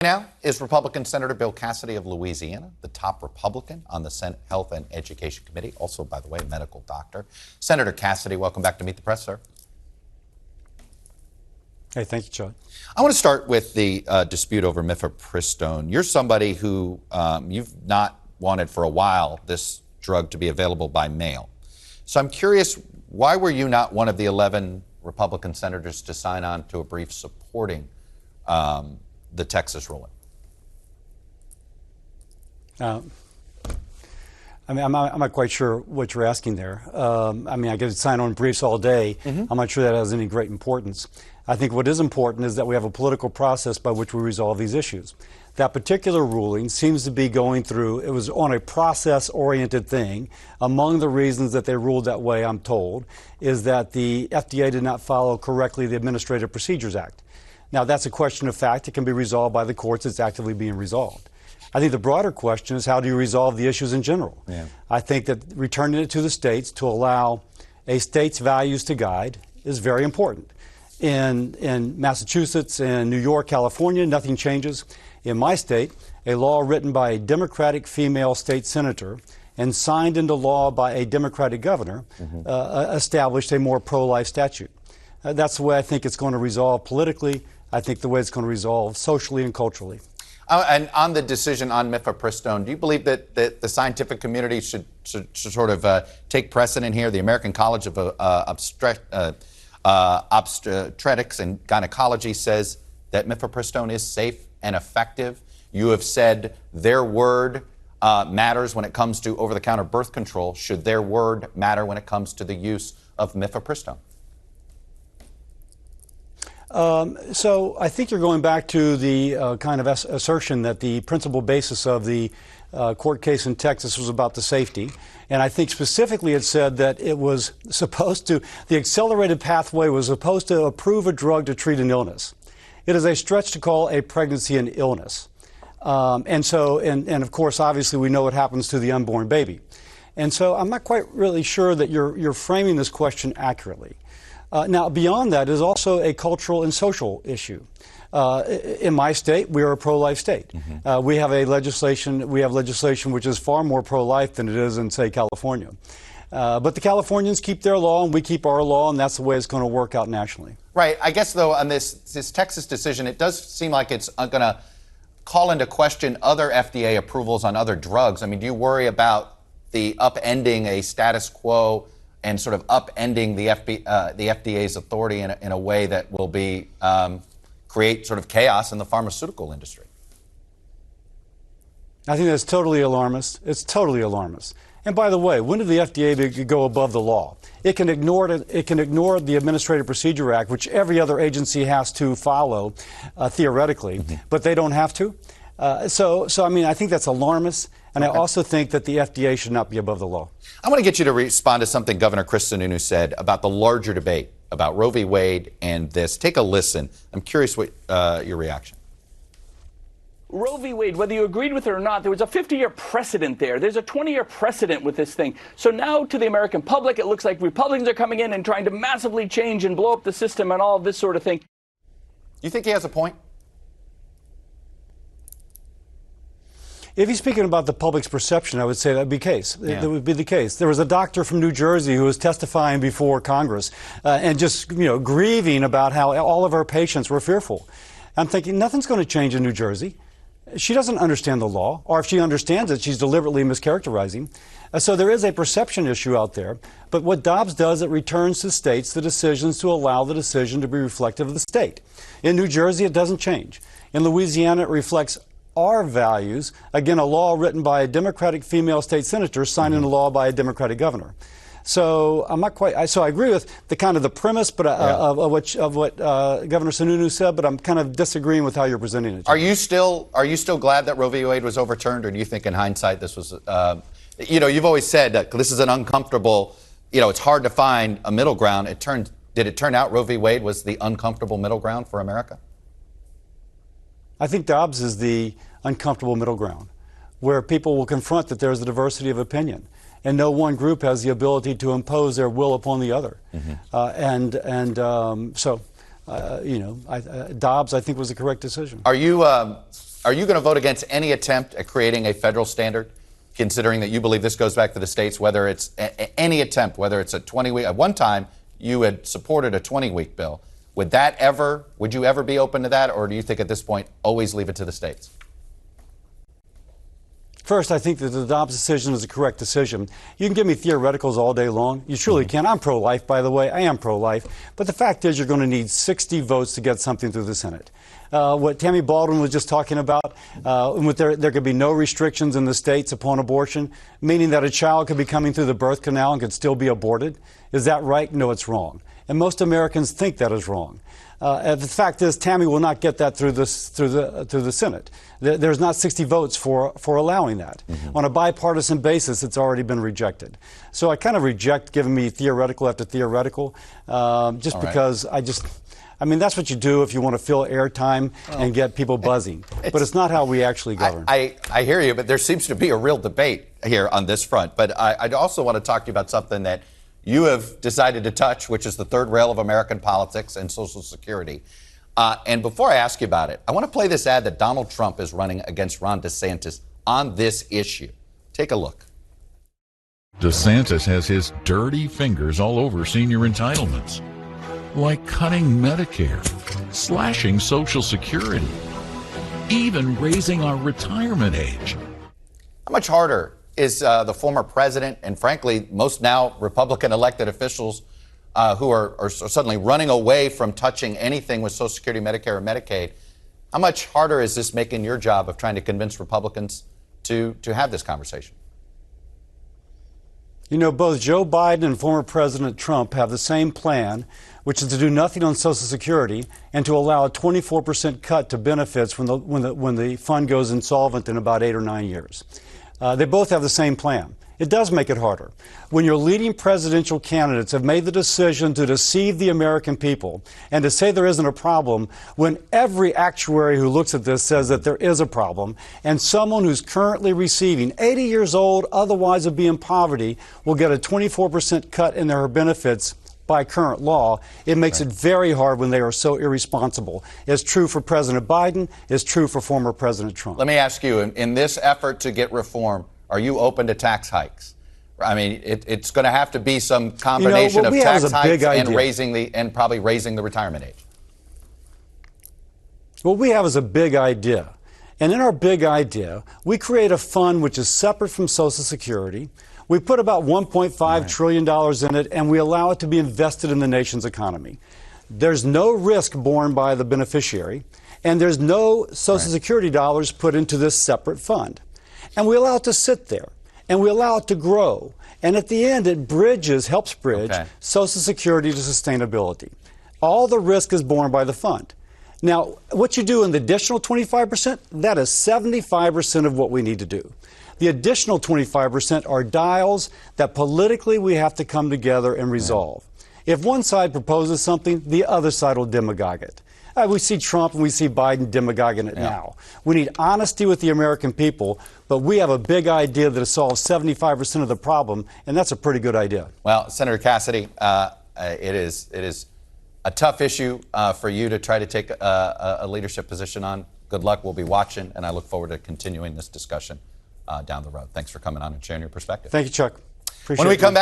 Now is Republican Senator Bill Cassidy of Louisiana, the top Republican on the Senate Health and Education Committee, also, by the way, a medical doctor. Senator Cassidy, welcome back to Meet the Press, sir. Hey, thank you, Chuck. I want to start with the dispute over mifepristone. You're somebody who you've not wanted for a while this drug to be available by mail. So I'm curious, why were you not one of the 11 Republican senators to sign on to a brief supporting the Texas ruling? I'm not quite sure what you're asking there. I could sign on briefs all day. I'm not sure that has any great importance. I think what is important is that we have a political process by which we resolve these issues. That particular ruling seems to be going through, it was on a process-oriented thing. Among the reasons that they ruled that way, I'm told, is that the FDA did not follow correctly the Administrative Procedures Act. Now, that's a question of fact. It can be resolved by the courts. It's actively being resolved. I think the broader question is, how do you resolve the issues in general? Yeah. I think that returning it to the states to allow a state's values to guide is very important. In Massachusetts and New York, California, nothing changes. In my state, a law written by a Democratic female state senator and signed into law by a Democratic governor established a more pro-life statute. That's the way I think it's going to resolve politically. I think the way it's going to resolve socially and culturally. And on the decision on mifepristone, do you believe that the scientific community should sort of take precedent here? The American College of Obstetrics and Gynecology says that mifepristone is safe and effective. You have said their word matters when it comes to over-the-counter birth control. Should their word matter when it comes to the use of mifepristone? So I think you're going back to the kind of assertion that the principal basis of the court case in Texas was about the safety. And I think specifically it said that it was supposed to, the accelerated pathway was supposed to approve a drug to treat an illness. It is a stretch to call a pregnancy an illness. And of course, obviously, we know what happens to the unborn baby. And so I'm not quite really sure that you're framing this question accurately. Now, beyond that is also a cultural and social issue. In my state, we are a pro-life state. We have legislation which is far more pro-life than it is in, say, California. But the Californians keep their law, and we keep our law, and that's the way it's going to work out nationally. Right. I guess, though, on this Texas decision, it does seem like it's going to call into question other FDA approvals on other drugs. I mean, do you worry about the upending a status quo and sort of upending the FDA's authority in a way that will be create sort of chaos in the pharmaceutical industry? I think that's totally alarmist. It's totally alarmist. And by the way, when did the FDA go above the law? It can ignore the Administrative Procedure Act, which every other agency has to follow theoretically, but they don't have to. So I mean, I think that's alarmist, and I also think that the FDA should not be above the law. I want to get you to respond to something Governor Chris Sununu said about the larger debate about Roe v. Wade and this. Take a listen. I'm curious what your reaction. Roe v. Wade, whether you agreed with it or not, there was a 50-year precedent there. There's a 20-year precedent with this thing. So now to the American public, it looks like Republicans are coming in and trying to massively change and blow up the system and all of this sort of thing. You think he has a point? If he's speaking about the public's perception, I would say that would be the case. Yeah. That would be the case. There was a doctor from New Jersey who was testifying before Congress and just, grieving about how all of our patients were fearful. I'm thinking nothing's going to change in New Jersey. She doesn't understand the law, or if she understands it, she's deliberately mischaracterizing. So there is a perception issue out there. But what Dobbs does, it returns to states the decisions to allow the decision to be reflective of the state. In New Jersey, it doesn't change. In Louisiana, it reflects our values. Again, a law written by a Democratic female state senator signed into law by a Democratic governor. So I'm not quite. So I agree with the kind of the premise, but of what Governor Sununu said. But I'm kind of disagreeing with how you're presenting it. Are you still glad that Roe v. Wade was overturned, or do you think in hindsight this was? You've always said that this is an uncomfortable. It's hard to find a middle ground. Did it turn out Roe v. Wade was the uncomfortable middle ground for America? I think Dobbs is the uncomfortable middle ground, where people will confront that there's a diversity of opinion, and no one group has the ability to impose their will upon the other. So Dobbs, I think, was the correct decision. Are you are you going to vote against any attempt at creating a federal standard, considering that you believe this goes back to the states, whether it's any attempt, whether it's a 20-week, at one time you had supported a 20-week bill. Would you ever be open to that, or do you think at this point always leave it to the states? First, I think that the Dobbs decision is a correct decision. You can give me theoreticals all day long. You truly can. I'm pro-life, by the way. I am pro-life. But the fact is you're going to need 60 votes to get something through the Senate. What Tammy Baldwin was just talking about, there could be no restrictions in the states upon abortion, meaning that a child could be coming through the birth canal and could still be aborted. Is that right? No, it's wrong. And most Americans think that is wrong. The fact is, Tammy will not get that through the Senate. There's not 60 votes for allowing that. On a bipartisan basis, it's already been rejected. So I kind of reject giving me theoretical after theoretical, because I mean, that's what you do if you want to fill airtime and get people buzzing. But it's not how we actually govern. I hear you, but there seems to be a real debate here on this front. But I'd also want to talk to you about something that you have decided to touch, which is the third rail of American politics and Social Security. And before I ask you about it, I want to play this ad that Donald Trump is running against Ron DeSantis on this issue. Take a look. DeSantis has his dirty fingers all over senior entitlements, like cutting Medicare, slashing Social Security, even raising our retirement age. How much harder is the former president and, frankly, most now Republican elected officials who are suddenly running away from touching anything with Social Security, Medicare, or Medicaid? How much harder is this making your job of trying to convince Republicans to have this conversation? You know, both Joe Biden and former President Trump have the same plan, which is to do nothing on Social Security and to allow a 24% cut to benefits when the fund goes insolvent in about 8 or 9 years. They both have the same plan. It does make it harder. When your leading presidential candidates have made the decision to deceive the American people and to say there isn't a problem, when every actuary who looks at this says that there is a problem, and someone who's currently receiving 80 years old, otherwise would be in poverty, will get a 24% cut in their benefits by current law, it makes it very hard when they are so irresponsible. It's true for President Biden. It's true for former President Trump. Let me ask you, in this effort to get reform, are you open to tax hikes? I mean, it's going to have to be some combination of tax hikes and probably raising the retirement age. What we have is a big idea. And in our big idea, we create a fund which is separate from Social Security. We put about $1.5 trillion in it, and we allow it to be invested in the nation's economy. There's no risk borne by the beneficiary, and there's no Social Security dollars put into this separate fund. And we allow it to sit there, and we allow it to grow. And at the end, it helps bridge Social Security to sustainability. All the risk is borne by the fund. Now, what you do in the additional 25%, that is 75% of what we need to do. The additional 25% are dials that politically we have to come together and resolve. If one side proposes something, the other side will demagogue it. We see Trump and we see Biden demagoguing it now. We need honesty with the American people, but we have a big idea that solves 75% of the problem, and that's a pretty good idea. Well, Senator Cassidy, it is a tough issue for you to try to take a leadership position on. Good luck. We'll be watching, and I look forward to continuing this discussion down the road. Thanks for coming on and sharing your perspective. Thank you, Chuck. Appreciate it. When we come back,